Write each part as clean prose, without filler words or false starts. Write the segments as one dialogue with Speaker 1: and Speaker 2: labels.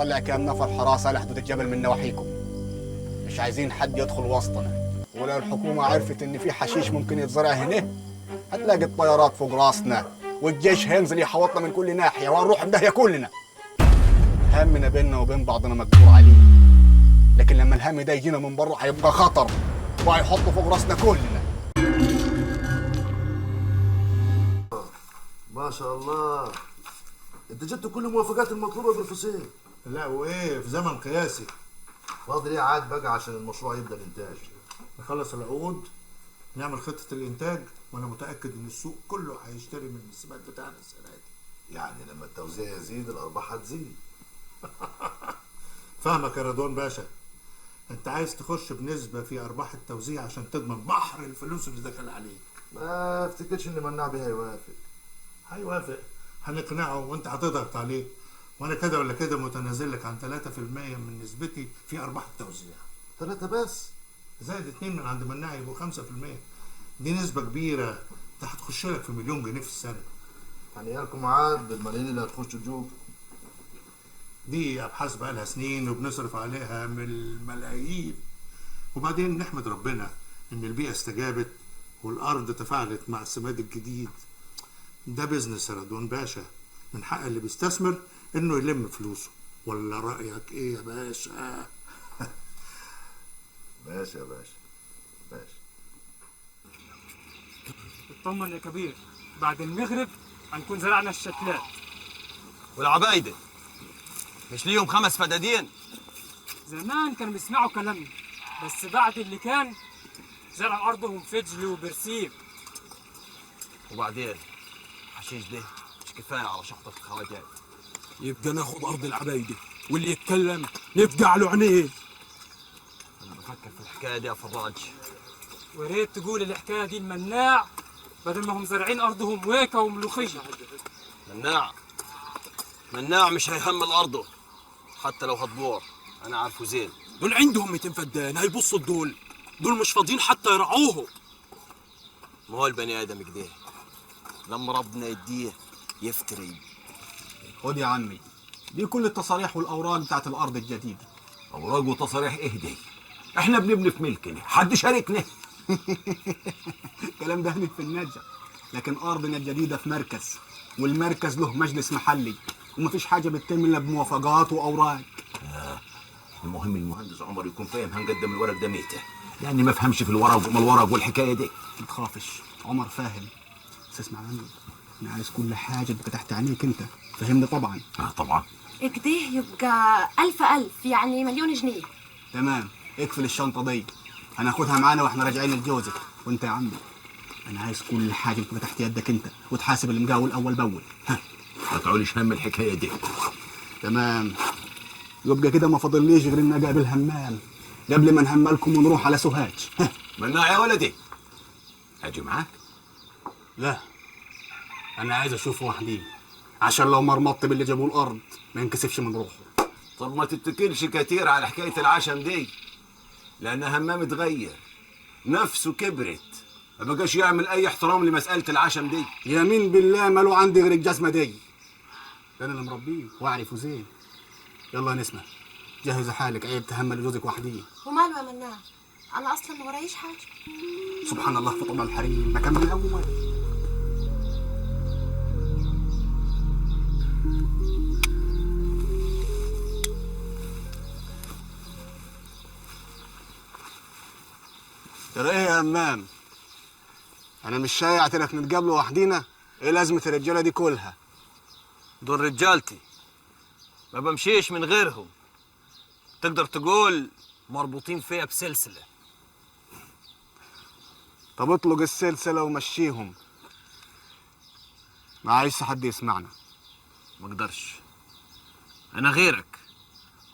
Speaker 1: نطلع كام نفر حراسه لحدود الجبل من نواحيكم. مش عايزين حد يدخل وسطنا، ولو الحكومه عرفت ان في حشيش ممكن يتزرع هنا هتلاقي الطيارات فوق راسنا والجيش هينزل يحوطنا من كل ناحيه وهنروح بداهيه كلنا. همنا بيننا وبين بعضنا مقدور عليه، لكن لما الهم ده يجينا من بره هيبقى خطر وهيحطه فوق راسنا كلنا.
Speaker 2: ما شاء الله، انت جبت كل الموافقات المطلوبه بالفصيل.
Speaker 3: لا وايه في زمن قياسي.
Speaker 2: فاضل ايه عاد بقى عشان المشروع يبدا الانتاج؟
Speaker 3: نخلص العقود، نعمل خطه الانتاج، وانا متاكد ان السوق كله هيشتري من السماد بتاعنا السنه دي.
Speaker 2: يعني لما التوزيع يزيد الارباح هتزيد.
Speaker 3: فاهمك يا رضوان باشا، انت عايز تخش بنسبه في ارباح التوزيع عشان تضمن بحر الفلوس اللي دخل عليك.
Speaker 2: ما افتكرش ان مناع بيه هيوافق.
Speaker 3: هيوافق، هنقنعه وانت هتضغط عليه، وانا كده ولا كده متنازل لك عن 3% من نسبتي في ارباح التوزيع.
Speaker 2: 3 بس؟
Speaker 3: زائد 2 من عند مناع يبقوا 5%. دي نسبه كبيره، انت هتخش لك في مليون جنيه في السنه.
Speaker 2: يعني لكم عاد بالملايين اللي هتخشوا جوب.
Speaker 3: دي ابحاث بقى لها سنين وبنصرف عليها من الملايين، وبعدين نحمد ربنا ان البيئه استجابت والارض تفاعلت مع السماد الجديد. ده بيزنس يا رضوان باشا، من حق اللي بيستثمر انه يلم فلوسه. ولا رايك ايه يا باشا؟
Speaker 2: ماشي يا باشا، ماشي.
Speaker 4: اطمن يا كبير، بعد المغرب هنكون زرعنا الشتلات.
Speaker 5: والعبايدة مش ليهم 5 فدادين؟
Speaker 4: زمان كانوا بيسمعوا كلامنا، بس بعد اللي كان زرعوا ارضهم فجل وبرسيم.
Speaker 5: وبعدين حشيش ده مش كفايه على شحطة الخواجات.
Speaker 6: يبقى ناخد ارض العبايدة، واللي يتكلم نفقع له عينيه.
Speaker 5: انا بفكر في الحكايه دي يا فراج.
Speaker 4: وريت تقول الحكايه دي المناع، بدل ما هم زارعين ارضهم ويكه وملوخيه.
Speaker 5: مناع مش هيحمل ارضه حتى لو هتبور، انا عارفه زين.
Speaker 6: دول عندهم 200 فدان، هيبصوا دول مش فاضيين حتى يرعوه.
Speaker 5: ما هو البني ادم كده لما ربنا يديه يفتري.
Speaker 1: خد يا عمي، دي كل التصاريح والاوراق بتاعت الارض الجديده.
Speaker 7: اوراق وتصاريح ايه دي؟ احنا بنبني في ملكنا، حد شاركنا؟
Speaker 1: الكلام ده هنا في النجع، لكن ارضنا الجديده في مركز، والمركز له مجلس محلي، ومفيش حاجه بتتم الا بموافقات واوراق.
Speaker 7: المهم المهندس عمر يكون فاهم هنقدم الورق ده ميته، لاني ما افهمش في الورق وما الورق والحكايه دي.
Speaker 1: ما تخافش، عمر فاهم. بس اسمع مني، انا عايز كل حاجه تبقى تحت عينيك انت، فهمني طبعا.
Speaker 7: طبعا.
Speaker 8: كده يبقى 1000 يعني مليون جنيه.
Speaker 1: تمام، اقفل الشنطه دي، هناخدها معانا واحنا راجعين لجوزك. وانت يا عمي انا عايز كل حاجه تبقى تحت يدك انت، وتحاسب المقاول اول باول.
Speaker 7: ما تعوليش هم الحكايه دي.
Speaker 1: تمام، يبقى كده ما فاضليش غير ان اقابل همام قبل ما نهملكم ونروح على سوهاج.
Speaker 7: مناع يا ولدي، اجي معاك؟
Speaker 1: لا، انا عايز اشوفه وحدي، عشان لو مرمطت باللي جابوه الارض ما ينكسفش من روحه.
Speaker 7: طب ما تتكلش كتير على حكايه العشم دي، لان همام اتغير، نفسه كبرت، ما بقاش يعمل اي احترام لمساله العشم دي.
Speaker 1: يمين بالله ماله عندي غير الجزمه دي، ده انا اللي مربيه واعرفه زين. يلا يا نسمه، جهز حالك، عيب تهمل جوزك وحدي.
Speaker 8: وماله يا مناع، انا اصلا ما ورايش حاجه.
Speaker 1: سبحان الله في طبع الحريم، ما كان من الاول. ترى ايه يا همام، انا مش شايع انك نتقابلوا وحدينا؟ ايه لازمه الرجاله دي كلها؟
Speaker 5: دول رجالتي، ما بمشيش من غيرهم. تقدر تقول مربوطين فيا بسلسله.
Speaker 1: طب اطلق السلسله ومشيهم، ما عايز حد يسمعنا.
Speaker 5: ما اقدرش، انا غيرك،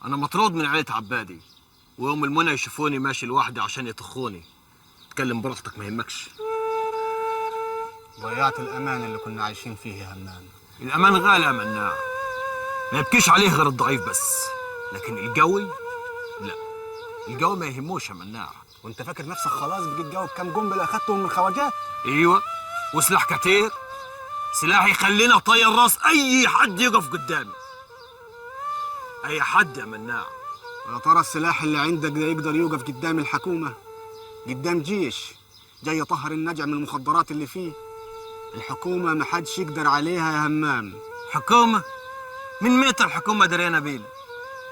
Speaker 5: انا مطرود من عيله عبادي، ويوم المنى يشوفوني ماشي لوحدي عشان يطخوني. اتكلم براحتك ما يهمكش.
Speaker 1: ضيعت الامان اللي كنا عايشين فيه يا همام.
Speaker 5: الامان غالي يا مناع، ما يبكيش عليه غير الضعيف بس، لكن القوي لا، القوي ما يهموش يا مناع.
Speaker 1: وانت فاكر نفسك خلاص بقيت جاوب كام قنبله اخدتهم من الخواجات؟
Speaker 5: ايوه، وسلاح كتير، سلاح يخليني اطير راس اي حد يقف قدامي. اي حد يا مناع.
Speaker 1: يا ترى السلاح اللي عندك ده يقدر يوقف قدام الحكومة؟ قدام جيش جاي يطهر النجع من المخدرات اللي فيه؟ الحكومة ما حدش يقدر عليها يا همام.
Speaker 5: حكومة؟ من متى الحكومة درينا بينا؟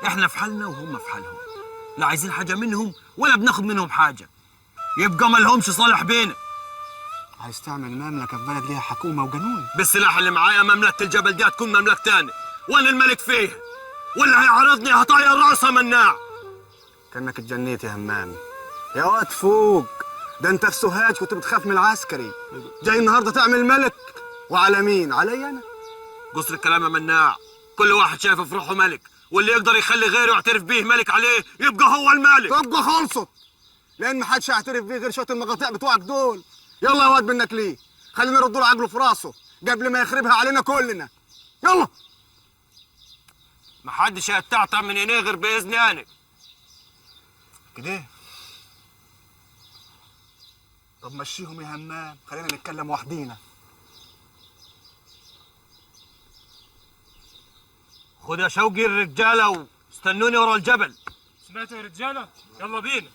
Speaker 5: احنا في حالنا وهم في حالهم، لا عايزين حاجة منهم ولا بناخد منهم حاجة، يبقى ما لهمش صالح بينا.
Speaker 1: عايز تعمل مملكة في بلد ليها حكومة وقانون؟
Speaker 5: بالسلاح اللي معايا مملكة الجبل دي هتكون مملكة تاني وانا الملك فيها، واللي هيعرضني هطير راسه مناع.
Speaker 1: كأنك اتجنيت يا همام. يا واد فوق، ده انت في سوهاج كنت بتخاف من العسكري، جاي النهارده تعمل ملك. وعلى مين؟ علي انا؟
Speaker 5: قصر الكلام يا مناع، كل واحد شايف في روحه ملك، واللي يقدر يخلي غيره يعترف بيه ملك عليه يبقى هو الملك.
Speaker 1: تبقى خلصت، لان ما حدش هيعترف بيه غير شويه المقاطع بتوعك دول. يلا يا واد منك ليه، خلينا نرد له عقله في راسه قبل ما يخربها علينا كلنا. يلا.
Speaker 5: محدش هيتعتع من عينيه غير باذني انا.
Speaker 1: كده؟ طب مشيهم يا همام، خلينا نتكلم وحدينا.
Speaker 5: خد يا شوقي الرجاله واستنوني ورا الجبل.
Speaker 4: سمعتوا يا رجاله؟ يلا بينا.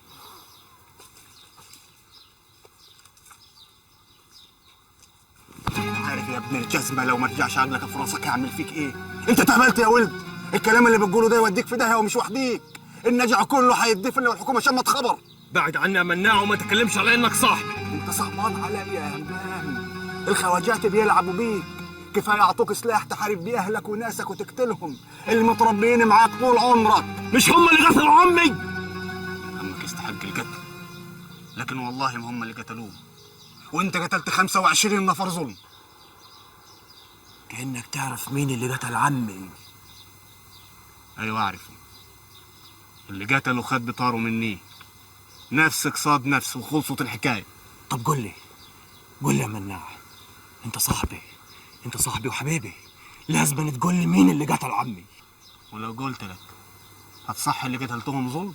Speaker 1: عارف يا ابن الجزمه لو ما رجعش عقلك في راسك هعمل فيك ايه؟ انت اتهبلت يا ولد، الكلام اللي بتقوله ده يوديك في داهيه ومش وحديك، النجع كله هيدفن لو الحكومه شمت خبر.
Speaker 5: بعد عني يا مناع وما تكلمش على انك صاحبي.
Speaker 1: انت صعبان عليا يا همام، الخواجات بيلعبوا بيك، كفايه يعطوك سلاح تحارب بيه اهلك وناسك وتقتلهم، اللي متربيين معاك طول عمرك.
Speaker 5: مش هم اللي قتلوا عمي؟
Speaker 1: عمك يستحق القتل، لكن والله ما هم اللي قتلوه، وانت قتلت 25 نفر ظلم.
Speaker 5: كأنك تعرف مين اللي قتل عمي.
Speaker 1: ايوه اعرفه، اللي قتله خد بطاره مني، نفسك صاد نفس وخلصت الحكايه.
Speaker 5: طب قول لي يا مناع، انت صاحبي وحبيبي، لازم تقول لي مين اللي قتل عمي.
Speaker 1: ولو قلت لك هتصح اللي قتلتهم ظلم؟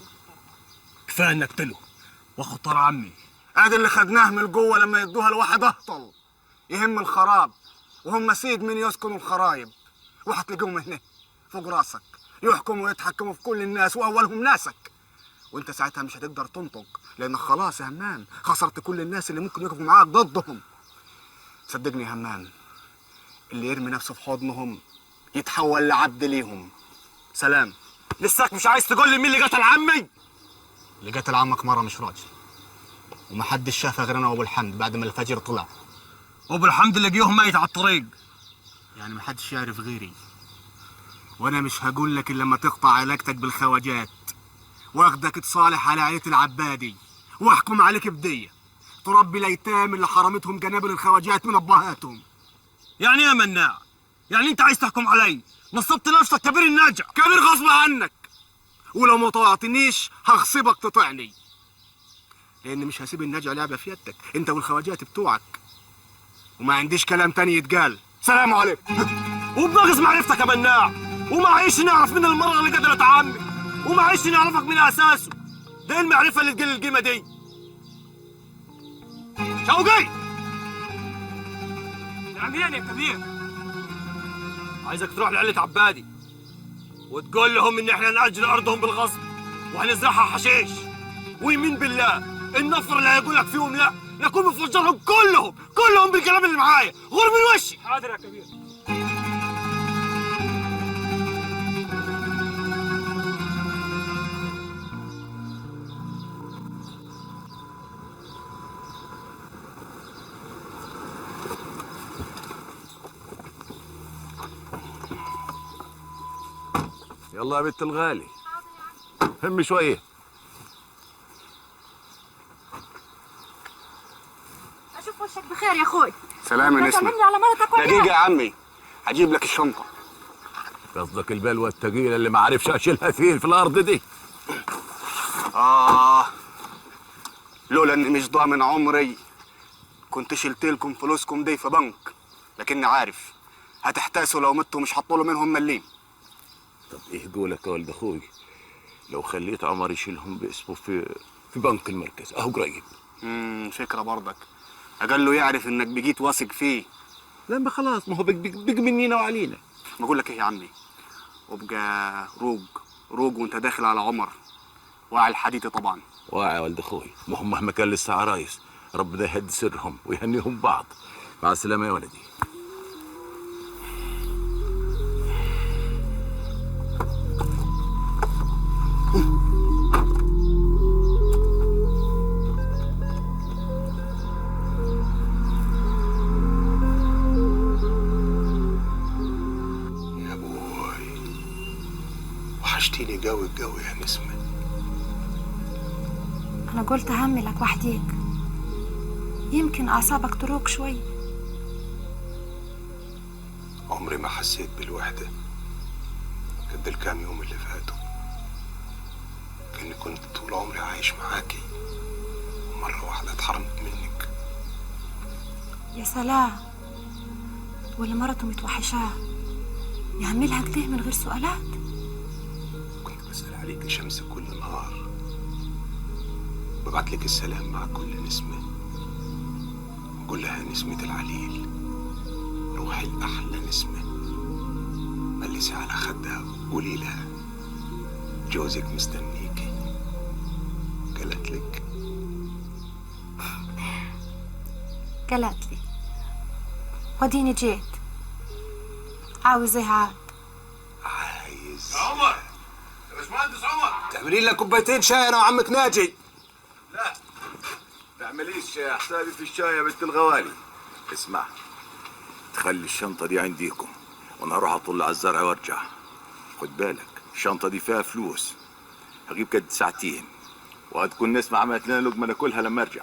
Speaker 5: كفايه انك قتله واخد طار عمي.
Speaker 1: ادي اللي خدناه من الجوه لما يدوها لواحد اهطل يهم الخراب، وهم سيد من يسكنوا الخرايب، وهتلاقيهم هنا فوق راسك يحكموا ويتحكموا في كل الناس واولهم ناسك، وانت ساعتها مش هتقدر تنطق لانك خلاص يا همام خسرت كل الناس اللي ممكن يقفوا معاك ضدهم. صدقني يا همام، اللي يرمي نفسه في حضنهم يتحول لعبد ليهم. سلام.
Speaker 5: لساك مش عايز تقول لي مين اللي قتل عمي؟
Speaker 1: اللي قتل عمك مره مش راجل، ومحدش شافها غير انا وابو الحمد بعد ما الفجر طلع.
Speaker 5: وابو الحمد اللي لقيوه ميت على الطريق.
Speaker 1: يعني محدش يعرف غيري، وانا مش هقول لك الا لما تقطع علاقتك بالخواجات واخدك تصالح على عيلة العبادي واحكم عليك بدية تربي الايتام اللي حرمتهم جنابل الخواجات من ابهاتهم.
Speaker 5: يعني ايه يا مناع؟ يعني انت عايز تحكم علي؟ نصبت نفسك كبير الناجع.
Speaker 1: كبير غصب عنك، ولو ما طوعتنيش هغصبك تطعني، لان مش هسيب الناجع لعبه في يدك انت والخواجات بتوعك، وما عنديش كلام تاني يتقال. سلام عليكم.
Speaker 5: وبناقص معرفتك يا مناع، وما عايش نعرف من المرة اللي قتلت عمي، وما عايش نعرفك من اساسه. ده المعرفة اللي تقل القيمة دي. شوقي
Speaker 4: نعمين يا كبير.
Speaker 5: عايزك تروح لعيلة عبادي وتقول لهم ان احنا نأجل ارضهم بالغصب وهنزرعها حشيش، ويمين بالله النفر اللي هيقول لك فيهم لا نكون مفجرهم كلهم بالكلام اللي معايا غور من وشي.
Speaker 4: حاضر يا كبير.
Speaker 7: يلا يا بنت الغالي هم شويه.
Speaker 8: اشوف وشك بخير يا اخوي.
Speaker 1: سلام يا نسمة.
Speaker 8: طمني على مرتك ولا
Speaker 1: دقيقة يا عمي هجيب لك الشنطة.
Speaker 7: قصدك البلوه الثقيله اللي ما عرفش اشيلها فين في الارض دي؟
Speaker 1: لولا اني مش ضامن عمري كنت شلت لكم فلوسكم دي في بنك، لكني عارف هتحتاسوا لو متوا مش هتطولوا منهم مليم.
Speaker 7: طب ايه قولك يا ولد اخوي لو خليت عمر يشيلهم باسمه في بنك المركز اهو قريب.
Speaker 1: فكرة برضك، اقل له يعرف انك بقيت واثق فيه.
Speaker 7: لما خلاص ما هو بق منينا وعلينا.
Speaker 1: بقول لك ايه يا عمي، وابقى روق وانت داخل على عمر، واعي الحديث طبعا.
Speaker 7: واعي يا ولد اخوي، ما هم مهما كان لسه عرايس، ربنا يهدي سرهم ويهنيهم بعض. مع السلامه يا ولدي.
Speaker 9: يا ابوي وحشتيني قوي قوي يا نسمة.
Speaker 8: أنا قلت أهملك وحديك، يمكن أعصابك تروق شوي.
Speaker 9: عمري ما حسيت بالوحدة قد الكام يوم اللي فاتوا، كأني كنت طول عمري عايش معاكي ومرة واحدة اتحرمت منك.
Speaker 8: يا سلام، واللي مرته متوحشاه يعملها كده من غير سؤالات؟
Speaker 9: كنت بسأل عليك شمس كل نهار، ببعت لك السلام مع كل نسمة، وقول لها نسمة العليل روحي الأحلى نسمة، ملسي على خدها وقولي لها جوزك مستنيكي. قالت لك؟
Speaker 8: قالت لي، وديني جيت. عاوز ايه عاد؟
Speaker 9: عايز
Speaker 7: عمر يا باشمهندس عمر،
Speaker 9: تعملي لنا كوبايتين شاي انا وعمك ناجي.
Speaker 7: لا تعمليش حسابي في الشاي يا بنت الغوالي. اسمع، تخلي الشنطة دي عنديكم وانا هروح اطل على الزرع وارجع. خد بالك الشنطة دي فيها فلوس، هجيب قد ساعتين وهتكون نسمة عملت لنا لقمة ناكلها لما ارجع.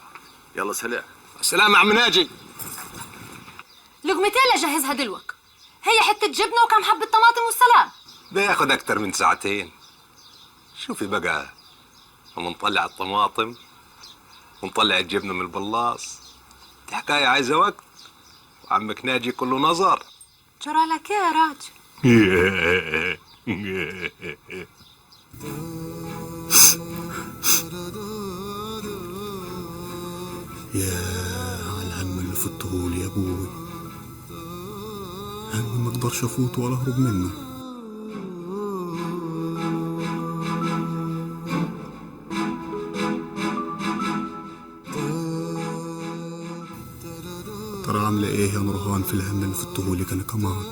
Speaker 7: يلا سلام.
Speaker 9: السلام يا عم ناجي.
Speaker 8: لقمتين لجهزها دلوك، هي حتة جبنة وكم حبة طماطم والسلام.
Speaker 9: ده ياخد اكتر من ساعتين. شوفي بقى، هم نطلع الطماطم ونطلع الجبنة من البلاص، دي حكاية عايزة وقت، وعمك ناجي كله نظر.
Speaker 8: جرى لك ايه يا راجل؟
Speaker 6: يا على الهم اللي فضتهولي يا ابوي، هم ما اقدرش افوت ولا اهرب منه. ترى عامله ايه يا نورهان في الهم اللي فضتهولي انا كمان؟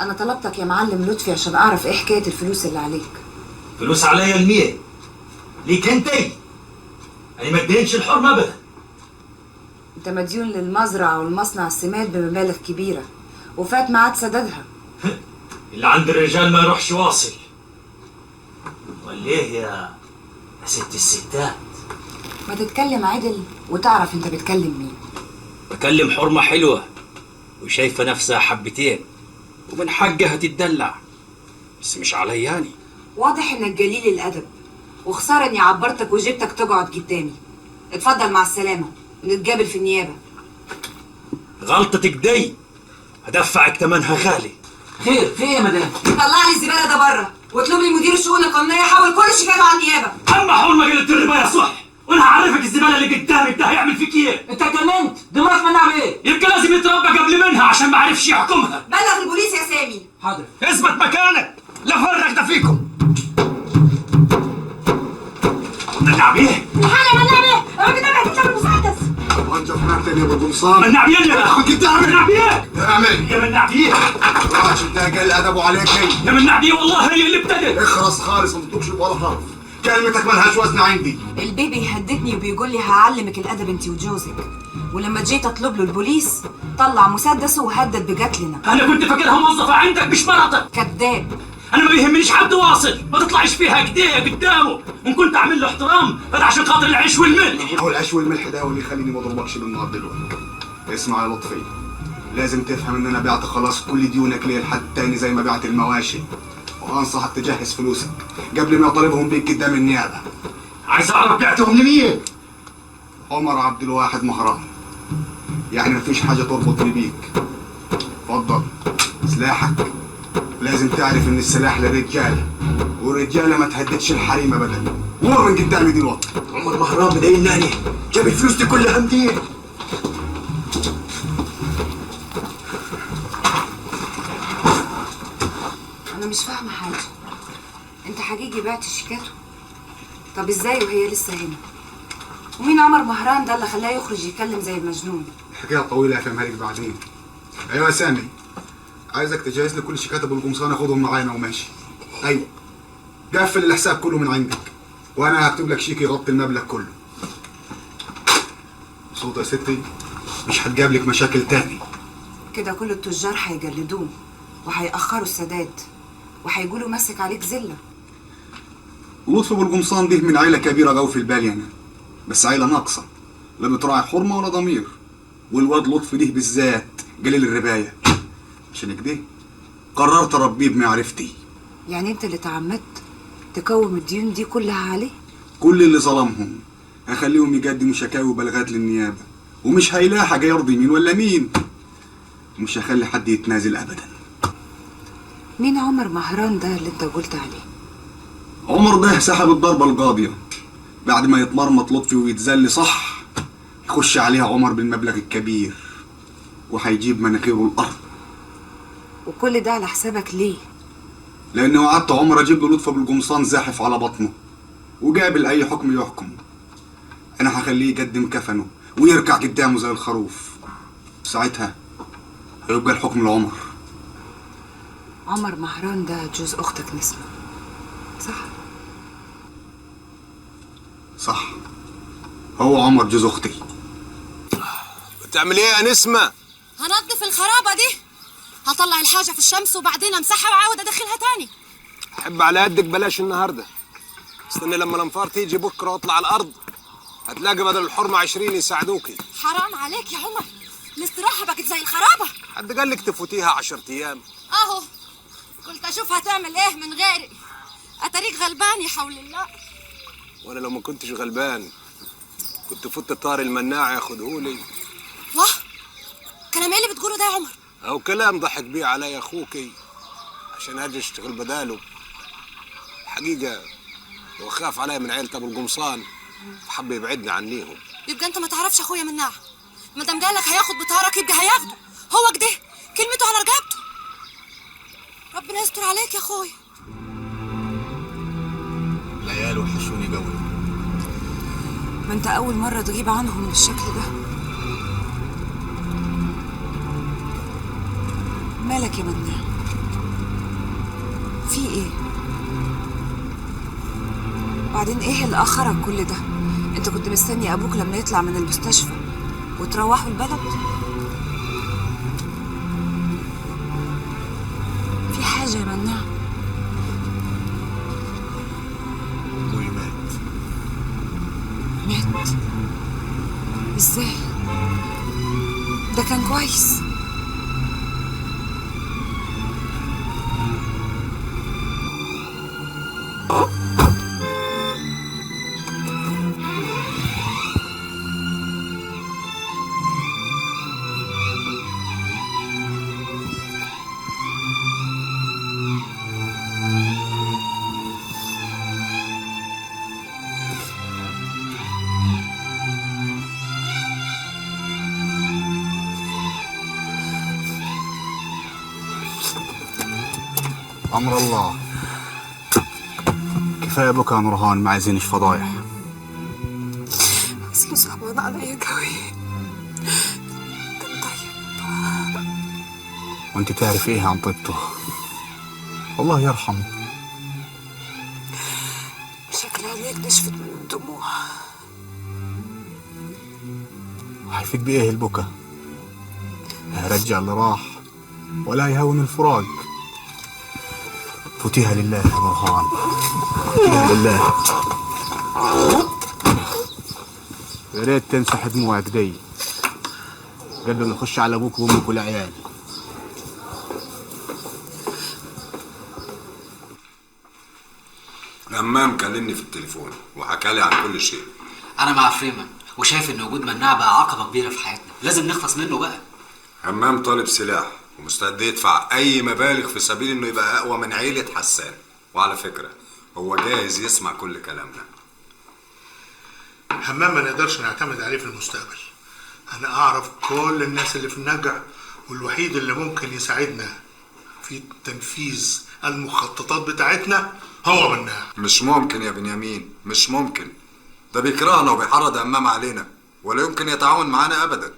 Speaker 10: أنا طلبتك يا معلم لطفي عشان أعرف إيه حكاية الفلوس اللي عليك.
Speaker 5: فلوس عليا المية ليك انتي، انا ما ادينش الحرمة ابدا.
Speaker 10: أنت مديون للمزرعة والمصنع السماد بمبالغ كبيرة وفات ميعاد سدادها.
Speaker 5: اللي عند الرجال ما يروحش واصل. ولا ايه يا ست الستات؟
Speaker 10: ما تتكلم عدل وتعرف أنت بتكلم مين.
Speaker 5: بكلم حرمة حلوة وشايفة نفسها حبتين ومن حقها تتدلع، بس مش علياني.
Speaker 10: واضح إنك جليل الأدب، وخسارة إني عبرتك وجبتك تقعد قدامي. اتفضل مع السلامة، نتقابل في النيابة.
Speaker 5: غلطتك دي هدفعك تمنها غالي.
Speaker 10: خير في إيه يا مدام؟ طلع لي الزبالة ده بره واطلب لي مدير الشؤون القانونية يحول كل شكايته على النيابة.
Speaker 5: أما حرمة قلت الرباية صح، وانا هعرفك الزبالة اللي قدامك ده هيعمل فيك ايه.
Speaker 10: أنت اتجننت؟ دماغك منها بإيه؟
Speaker 5: يبقى لازم يتربى قبل منها عشان ما عرفش يحكمها.
Speaker 10: بلغ البوليس يا سامي.
Speaker 5: حاضر. اثبت مكانك لا فرق ده فيكم. منع بيه؟
Speaker 10: حالا منع بيه، الراجل ده بيحكي لك المسدس.
Speaker 2: وانت فهمتني يا ابو قمصان.
Speaker 5: منع بيه يا
Speaker 2: خد قدامي.
Speaker 5: منع بيه
Speaker 2: اعمل
Speaker 5: يا منع بيه.
Speaker 2: الراجل ده قل ادبه عليك.
Speaker 5: يا منع بيه والله هي اللي ابتدت.
Speaker 2: اخرس خالص، ما تطلبش ولا حرف، كلمتك ملهاش وزن عندي.
Speaker 10: البيبي يهددني وبيقول لي هعلمك الادب انت وجوزك، ولما جيت اطلب له البوليس طلع مسدسه وهدد بقتلنا.
Speaker 5: انا كنت فاكرها موظفة عندك مش مرتك.
Speaker 10: كذاب.
Speaker 5: انا ما بيهمنيش حد واصل، ما تطلعش فيها كده قدامه، وان كنت اعمل له احترام هذا عشان خاطر العيش والملح.
Speaker 2: هو العيش والملح ده واللي يخليني ما اضربكش بالنار دلوقتي. اسمع يا لطفي، لازم تفهم ان انا بعت خلاص كل ديونك ليه لحد تاني زي ما بعت المواشي، وانصحك تجهز فلوسك قبل ما يطالبهم بيك قدام النيابه.
Speaker 5: عايز اعرف بعتهم لمين؟
Speaker 2: عمر عبد الواحد مهران، يعني مفيش حاجه تربطني بيك. اتفضل سلاحك، لازم تعرف ان السلاح للرجاله، والرجاله ما تهددش الحريم ابدا. غور من قدامي دلوقتي.
Speaker 5: عمر مهران مديناني جاب الفلوس دي كلها منين؟
Speaker 10: انا مش فاهمه حاجه. انت حقيقي بعت شيكاته؟ طب ازاي وهي لسه هنا؟ ومين عمر مهران ده اللي خلاه يخرج يتكلم زي المجنون؟
Speaker 2: الحكايه طويله افهمها لك بعدين. ايوه يا سامي، عايزك تجهز لي كل شيكات ابو القمصان اخدهم معانا وماشي. ايوه، قفل الحساب كله من عندك وانا هكتب لك شيك يغطي المبلغ كله. صوت يا ستي، مش هتجاب لك مشاكل تاني.
Speaker 10: كده كل التجار هيجلدوه وهيأخروا السداد وهيقولوا ماسك عليك زله.
Speaker 2: لطفي ابو القمصان دي من عيله كبيره قوي في البالي انا، بس عيله ناقصه لا بتراعي حرمه ولا ضمير. والواد لطفي ده بالذات قليل الربايه، عشان كده قررت اربيه بمعرفتي.
Speaker 10: يعني انت اللي تعمدت تكوم الديون دي كلها عليه؟
Speaker 2: كل اللي ظلمهم هخليهم يقدموا شكاوي وبلاغات للنيابه، ومش هيلاقي حاجه يرضي مين ولا مين. مش هخلي حد يتنازل ابدا.
Speaker 10: مين عمر مهران ده اللي انت قلت عليه؟
Speaker 2: عمر ده سحب الضربه القاضيه بعد ما يتمرمط لطفي ويتذل صح، يخش عليها عمر بالمبلغ الكبير وهيجيب مناخيره الارض.
Speaker 10: وكل ده على حسابك ليه؟
Speaker 2: لاني وعدت عمر اجيب له لطفي بالقمصان زاحف على بطنه وقابل اي حكم يحكم. انا هخليه يقدم كفنه ويركع قدامه زي الخروف. ساعتها هيبقى الحكم لعمر.
Speaker 10: عمر مهران ده جوز اختك نسمة، صح؟
Speaker 2: صح، هو عمر جوز اختي.
Speaker 9: بتعمل ايه يا نسمة؟
Speaker 8: هنضف الخرابة دي، هطلع الحاجة في الشمس وبعدين امسحها واعاود ادخلها تاني.
Speaker 9: حب على قدك بلاش النهارده، استني لما الانفار تيجي بكره واطلع على الارض هتلاقي بدل الحرمه 20 يساعدوكي.
Speaker 8: حرام عليك يا عمر، الاستراحة بقت زي الخرابة.
Speaker 9: حد قال لك تفوتيها 10 ايام؟
Speaker 8: اهو قلت اشوف هتعمل ايه من غيري، اتاريك غلبان يا حول الله.
Speaker 9: وانا لو ما كنتش غلبان كنت فوت طار المناع ياخدهولي.
Speaker 8: واه، كلام ايه اللي بتقوله ده يا عمر؟
Speaker 9: او كلام ضحك بيه علي اخوكي عشان اجي اشتغل بداله. الحقيقه هو خاف علي من عيله ابو القمصان فحب يبعدني عنيهم.
Speaker 8: يبقى انت ما تعرفش اخويا مناع، ما دام قالك هياخد بطارك يبقى هياخده، هو كده كلمته على رقبته. ربنا يستر عليك يا اخويا.
Speaker 2: العيال وحشوني قوي.
Speaker 10: ما انت اول مرة تغيب عنهم بالشكل ده. مالك يا مناع؟ في ايه؟ بعدين ايه اللي اخرك كل ده؟ انت كنت مستني ابوك لما يطلع من المستشفى وتروحوا البلد؟ في حاجة يا مناع؟
Speaker 2: ابوي مات.
Speaker 10: مات؟ ازاي؟ ده كان كويس.
Speaker 2: امر الله، كفايه بكى نورهان، ما عايزينش فضايح.
Speaker 10: اصله صعبان عليا قوي. كان طيب.
Speaker 2: وانت تعرف ايه عن طيبته؟ الله يرحمه.
Speaker 10: شكل عينيك نشفت من الدموع.
Speaker 2: هيفيد بايه البكا؟ لا يرجع اللي راح ولا يهون الفراق. فوتيها لله يا نورهان، فوتيها لله. يا ريت تمسح دموعك دي قبل ما يخش على ابوك وامك والعيال.
Speaker 9: همام كلمني في التليفون وحكى لي عن كل شيء.
Speaker 11: انا مع فريمان وشايف ان وجود مناع بقى عقبه كبيره في حياتنا، لازم نخلص منه بقى.
Speaker 9: همام طالب سلاح ومستعد يدفع اي مبالغ في سبيل انه يبقى اقوى من عيلة حسان، وعلى فكرة هو جاهز يسمع كل كلامنا.
Speaker 3: همام ما نقدرش نعتمد عليه في المستقبل. انا اعرف كل الناس اللي في النجع، والوحيد اللي ممكن يساعدنا في تنفيذ المخططات بتاعتنا هو مناع.
Speaker 12: مش ممكن يا بنيامين، مش ممكن. ده بيكرهنا وبيحرض همام علينا، ولا يمكن يتعاون معانا ابدا.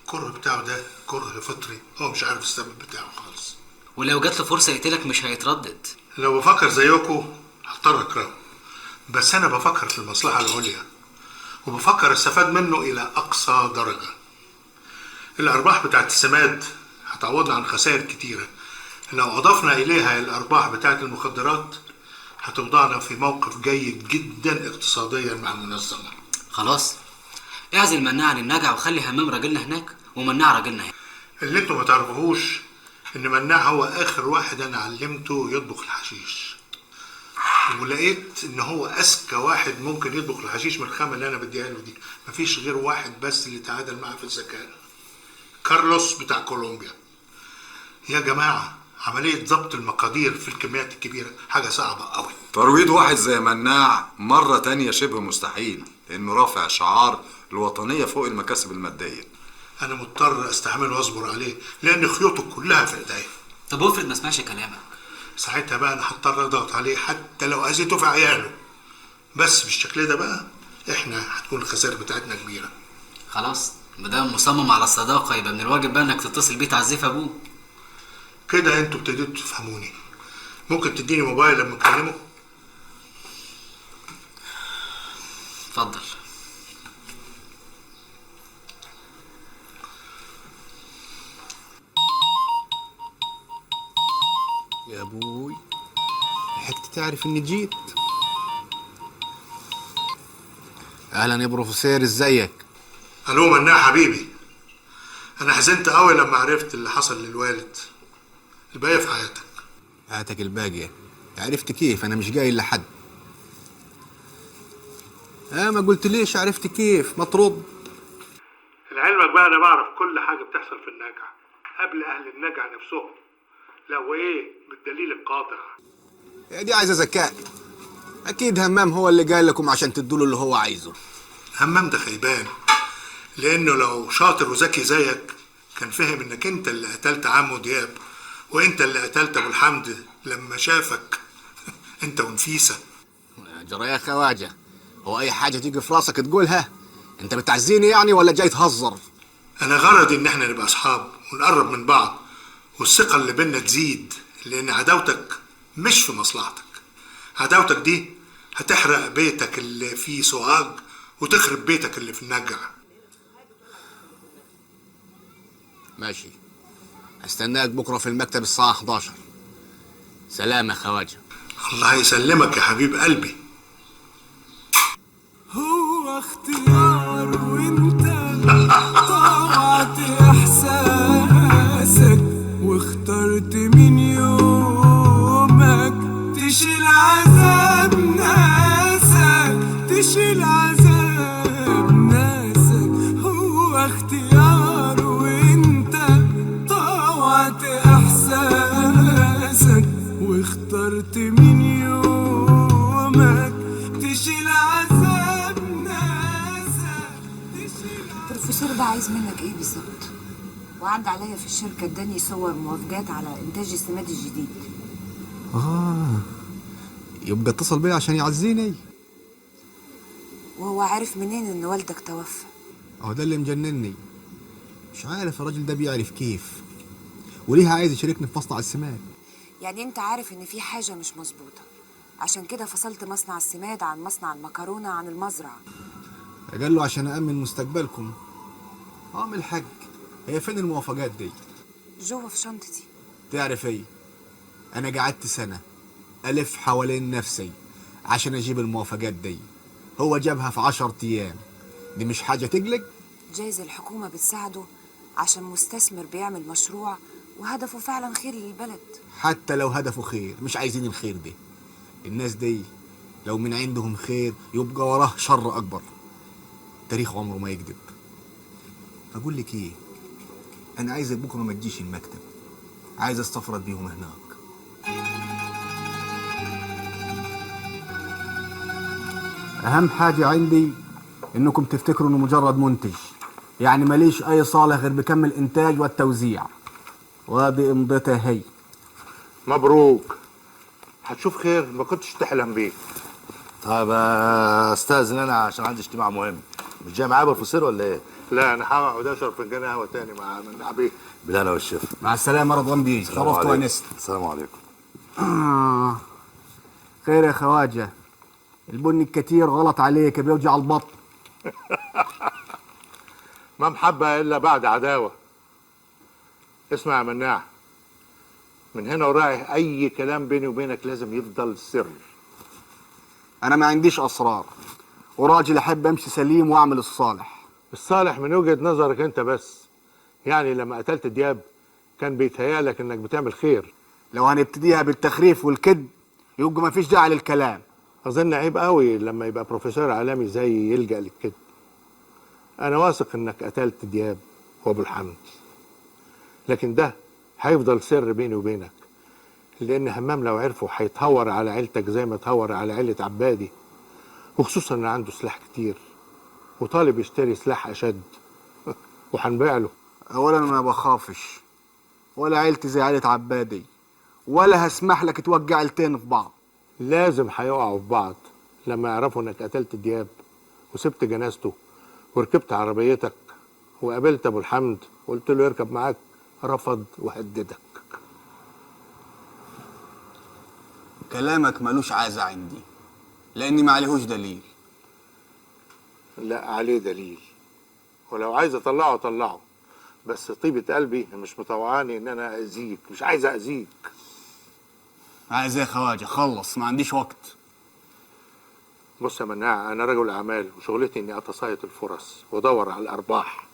Speaker 3: الكره بتاعه ده كره فطري، هو مش عارف السبب بتاعه خالص.
Speaker 11: ولو جات له فرصه يقتلك مش هيتردد.
Speaker 3: لو بفكر زيكم هضطر اكرهه، بس انا بفكر في المصلحه العليا، وبفكر استفاد منه الى اقصى درجه. الارباح بتاعت السماد هتعوضنا عن خسائر كتيره. لو اضفنا اليها الارباح بتاعت المخدرات هتوضعنا في موقف جيد جدا اقتصاديا مع المنظمه.
Speaker 11: خلاص اعزل مناع عن النجع وخلي همام راجلنا هناك ومناع راجلنا هنا.
Speaker 3: اللي انتوا ما تعرفوهوش ان مناع هو اخر واحد انا علمته يطبخ الحشيش، ولقيت ان هو اذكى واحد ممكن يطبخ الحشيش من الخامه اللي انا بديها له دي. مفيش غير واحد بس اللي تعادل معاه في الذكاء، كارلوس بتاع كولومبيا. يا جماعه عمليه ضبط المقادير في الكميات الكبيره حاجه صعبه قوي.
Speaker 12: ترويض واحد زي مناع مرة تانية شبه مستحيل، لانه رافع شعار الوطنية فوق المكاسب المادية.
Speaker 3: انا مضطر استحمل واصبر عليه لان خيوطه كلها في ايديا.
Speaker 11: طب افرض ما سمعش كلامك؟
Speaker 3: ساعتها بقى انا هضطر اضغط عليه حتى لو اذيته في عياله، بس بالشكل ده بقى احنا هتكون الخسائر بتاعتنا كبيره.
Speaker 11: خلاص مادام مصمم على الصداقه يبقى من الواجب بقى انك تتصل بيه تعزف ابوه.
Speaker 3: كده انتوا ابتديتوا تفهموني. ممكن تديني موبايل لما اكلمه؟
Speaker 11: اتفضل.
Speaker 1: يا ابوي لحقت تعرف اني جيت. اهلا يا بروفيسور، ازيك؟
Speaker 3: الو مناع حبيبي، انا حزنت قوي لما عرفت اللي حصل للوالد. الباقي في حياتك.
Speaker 1: حياتك الباقيه؟ عرفت كيف؟ انا مش قايل لحد. ما قلت ليش عرفت كيف؟ ما ترد.
Speaker 3: لعلمك بقى انا بعرف كل حاجه بتحصل في النجع قبل اهل النجع نفسهم. لا وايه بالدليل القاطع.
Speaker 1: يا دي عايزه ذكاء. اكيد همام هو اللي قال لكم عشان تدوا له اللي هو عايزه.
Speaker 3: همام ده خيبان، لانه لو شاطر وذكي زيك كان فهم انك انت اللي قتلت عمو دياب، وانت اللي قتلت ابو الحمد لما شافك انت ونفيسه.
Speaker 1: جرى يا خواجه، هو اي حاجه تيجي في راسك تقولها؟ انت بتعزيني يعني ولا جاي تهزر؟
Speaker 3: انا غرضي ان احنا نبقى اصحاب ونقرب من بعض والثقه اللي بينا تزيد، لان عداوتك مش في مصلحتك. عداوتك دي هتحرق بيتك اللي فيه سوهاج وتخرب بيتك اللي في النجع.
Speaker 1: ماشي، استناك بكره في المكتب الساعه 11. سلام يا خواجه.
Speaker 3: الله يسلمك يا حبيب قلبي.
Speaker 13: هو اختيار وانت طوعت احساسك واخترت من يومك تشيل عذاب ناسك، تشيل عذاب ناسك. هو اختيار وانت طوعت احساسك واخترت من يومك تشيل عذاب ناسك.
Speaker 10: البروفيسور ده عايز منك ايه بالظبط؟ وعدى عليا في الشركه اداني صور موافقات على انتاج السماد الجديد.
Speaker 1: يبقى اتصل بيا عشان يعزيني.
Speaker 10: وهو عارف منين ان والدك توفى؟
Speaker 1: اهو ده اللي مجنني. مش عارف الراجل ده بيعرف كيف وليه عايز يشاركني في مصنع السماد.
Speaker 10: يعني انت عارف ان في حاجه مش مظبوطه، عشان كده فصلت مصنع السماد عن مصنع المكرونه عن المزرعه.
Speaker 1: قال له عشان أأمن مستقبلكم. من الحاج، هي فين الموافقات دي؟
Speaker 10: جوه في شنطتي.
Speaker 1: تعرف ايه؟ انا قعدت سنة ألف حوالين نفسي عشان اجيب الموافقات دي، هو جابها في 10 ايام. دي مش حاجة تقلق؟
Speaker 10: جايز الحكومة بتساعده عشان مستثمر بيعمل مشروع وهدفه فعلا خير للبلد.
Speaker 1: حتى لو هدفه خير مش عايزين الخير ده. الناس دي لو من عندهم خير يبقى وراه شر اكبر. تاريخ عمره ما يكذب. فقول لك ايه، انا عايزك بكره ما تجيش المكتب، عايز استفرد بيهم هناك. اهم حاجه عندي انكم تفتكروا انه مجرد منتج، يعني ماليش اي صالح غير بكم الانتاج والتوزيع، وادي امضتها هي.
Speaker 3: مبروك، هتشوف خير ما كنتش تحلم بيه.
Speaker 14: طيب استاذن انا عشان عندي اجتماع مهم. مش جاي معايا بروفيسور ولا ايه؟
Speaker 3: لا انا هقعد اشرب فنجان قهوه تاني مع مناع بيه.
Speaker 14: بالهنا والشفا.
Speaker 1: مع السلامه رضوان بيه، شرفت وانست.
Speaker 14: السلام عليكم.
Speaker 1: خير يا خواجه، البن الكتير غلط عليك، بيوجع البطن.
Speaker 3: ما محبه الا بعد عداوه. اسمع يا مناع، من هنا ورايح اي كلام بيني وبينك لازم يفضل سر.
Speaker 1: انا ما عنديش اسرار، وراجل احب امشي سليم واعمل الصالح.
Speaker 3: الصالح من وجهه نظرك انت بس، يعني لما قتلت دياب كان بيتهيألك انك بتعمل خير.
Speaker 1: لو هنبتديها بالتخريف والكذب يبقى ما فيش داعي للكلام.
Speaker 3: اظن عيب قوي لما يبقى بروفيسور عالمي زي يلجأ للكذب. انا واثق انك قتلت دياب وابو الحمد، لكن ده هيفضل سر بيني وبينك، لان همام لو عرفوا هيتهور على عيلتك زي ما تهور على عيلة عبادي، وخصوصا ان عنده سلاح كتير وطالب يشتري سلاح اشد وهنبيع له.
Speaker 1: اولا انا ما بخافش ولا عيلتي زي عيلة عبادي، ولا هسمح لك توقع عيلتين في بعض.
Speaker 3: لازم هيقعوا في بعض لما يعرفوا انك قتلت دياب وسبت جنازته وركبت عربيتك وقابلت ابو الحمد وقلت له يركب معاك، رفض وهددك.
Speaker 1: كلامك ملوش عازة عندي لاني ما عليهوش دليل.
Speaker 3: لا عليه دليل، ولو عايز اطلعه اطلعه، بس طيبة قلبي مش مطوعاني ان انا اذيك، مش عايز اذيك.
Speaker 1: عايز ايه يا خواجه؟ خلص، ما عنديش وقت.
Speaker 3: بص يا مناع، انا رجل اعمال وشغلتي اني اتصيد الفرص وادور على الارباح،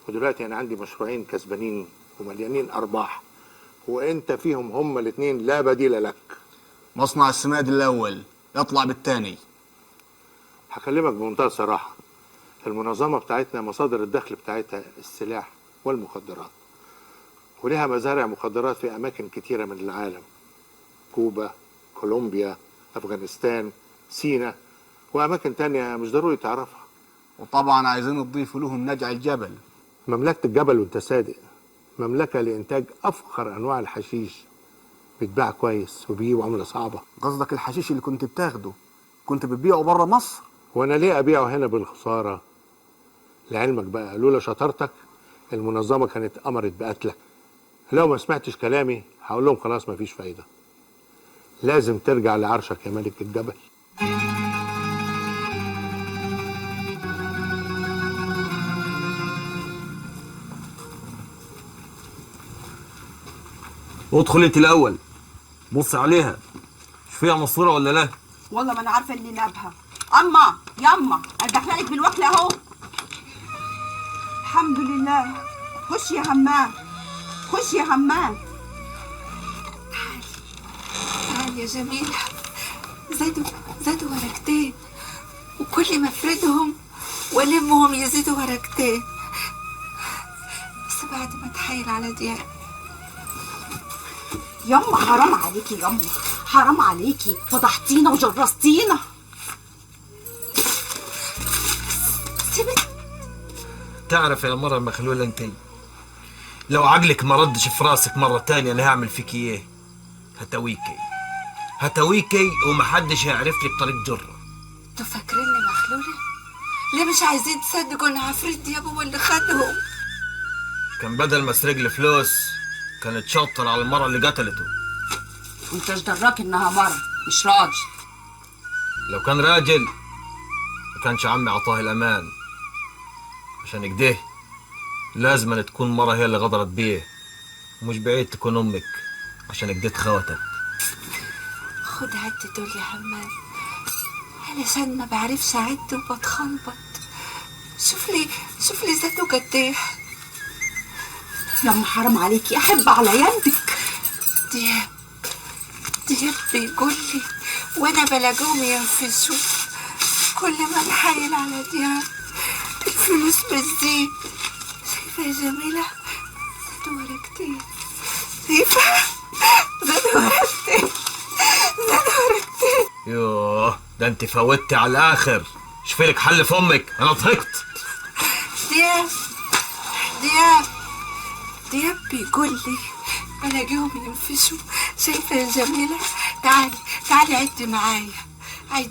Speaker 3: ودلوقتي انا عندي مشروعين كسبانين ومليانين ارباح، وانت فيهم هما الاثنين لا بديل لك.
Speaker 1: مصنع السماد الاول يطلع بالثاني.
Speaker 3: هكلمك بمنتهى الصراحه، المنظمه بتاعتنا مصادر الدخل بتاعتها السلاح والمخدرات، ولها مزارع مخدرات في اماكن كتيره من العالم، كوبا، كولومبيا، افغانستان، سينا، واماكن تانية مش ضروري تعرفها.
Speaker 1: وطبعا عايزين نضيفوا لهم نجع الجبل.
Speaker 3: مملكه الجبل وانت صادق، مملكه لانتاج افخر انواع الحشيش، بيتباع كويس وبيجيب عمله صعبه.
Speaker 1: قصدك الحشيش اللي كنت بتاخده كنت بتبيعه بره مصر؟
Speaker 3: وانا ليه ابيعه هنا بالخساره؟ لعلمك بقى، لولا شطارتك المنظمه كانت امرت بقتلك. لو ما سمعتش كلامي هقول لهم خلاص مفيش فايده، لازم ترجع لعرشك يا ملك الجبل.
Speaker 5: ادخل انت الاول، بص عليها مش فيها مصوره ولا لا؟
Speaker 15: والله ما انا عارفه اللي نابها. اما ياما انا داخله لك بالوكله اهو. الحمد لله. خش يا همام، خش يا همام.
Speaker 8: تعالي يا جميلة، زادوا ورقتين، وكل ما افردهم والمهم يزيدوا ورقتين، بس بعد ما اتحايل على دياب.
Speaker 15: ياما حرام عليكي، ياما حرام عليكي، فضحتينا وجرستينا.
Speaker 5: تعرف يا مرة مخلولة انت، لو عقلك ما ردش في راسك مرة تانية انا هعمل فيك ايه؟ هتويكي ومحدش هيعرف لك طريق جرة.
Speaker 8: انتوا فاكريني مخلولة؟ ليه مش عايزين تصدقوا ان عفريت دياب هو اللي خدهم؟
Speaker 5: كان بدل ما اسرق لي فلوس كانت شاطر على المرة اللي قتلته.
Speaker 15: وانت ايش دراك انها مرة مش راجل؟
Speaker 5: لو كان راجل ما كانش عمي عطاه الامان، عشان كده لازم أن تكون مرة هي اللي غدرت بيه، ومش بعيد تكون امك عشان كده اتخوتت.
Speaker 8: خد عد دول يا همام، علشان ما بعرفش اعد وبتخلبط. شوف لي زادوا قد ايه.
Speaker 15: ياما حرام عليكي، احب على يدك.
Speaker 8: دياب بيقول لي وانا بلاقيهم ينفذوا، كل ما نحايل على دياب الفلوس بتزيد. شايفه يا جميله؟ زادوا ورقتين. شايفه؟ زادوا ورقتين.
Speaker 5: يوه، ده انت فوتي على الاخر. شوفي لك حل في امك، انا ضحكت.
Speaker 16: دياب بيقول لي بلاقيهم ينفشوا. شايفه يا جميله؟ تعالي عدي معايا، عدي.